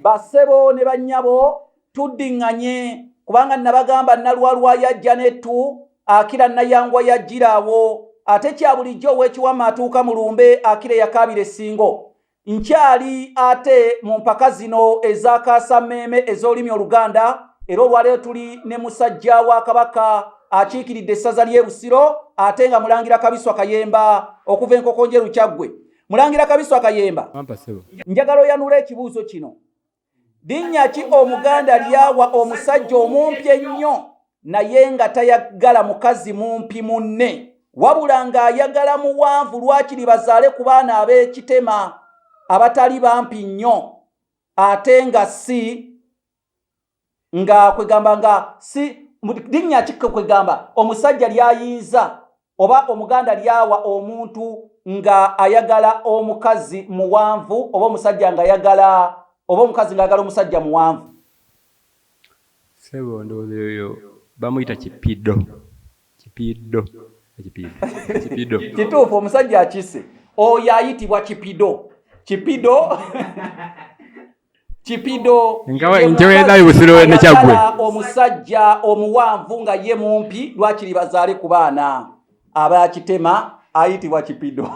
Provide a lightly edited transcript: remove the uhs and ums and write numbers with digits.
Basebo ne bannyabo tuddinganye kubanga nabagamba nalwalwa yajja nettu akira nayangwa yajjirawo ate kya bulijjo w'ekiwama atuuka mu lumbe akira yakabire singo nkyali ate mu mpaka zino ez'akaasammeeme ez'olulimi Oluganda era olwaleero tuli ne musajja wa Kabaka akiikiridde essaza ly'e Busiro ate nga Mulangira Kabiswa Kayemba okuva Enkokonjeru Kyaggwe. Mulangira Kabiswa Kayemba, njagala oyanula ekibuuzo kino. Linnya ki Omuganda lyawa omusajja omumpi ennyo naye nga tayagala mukazi mumpi munne wabula ng'ayagala muwanvu lwakiri bazaale ku baana ab'ekitema abatali bampi nnyo ate nga si nga kwegamba nga si linnya ki kwegamba omusajja lyayinza oba Omuganda lyawa omuntu nga ayagala omukazi muwanvu oba omusajja nga ayagala oba omukazi ng'ayagala omusajja muwanvu. Sebo ndowooza oyo bamuyita Kipido. Kituufu omusajja akise oyo ayitibwa Kipido. Omusajja omuwanvu nga ye mumpi lwakiri bazaale ku baana abakitema ayitibwa Kipido.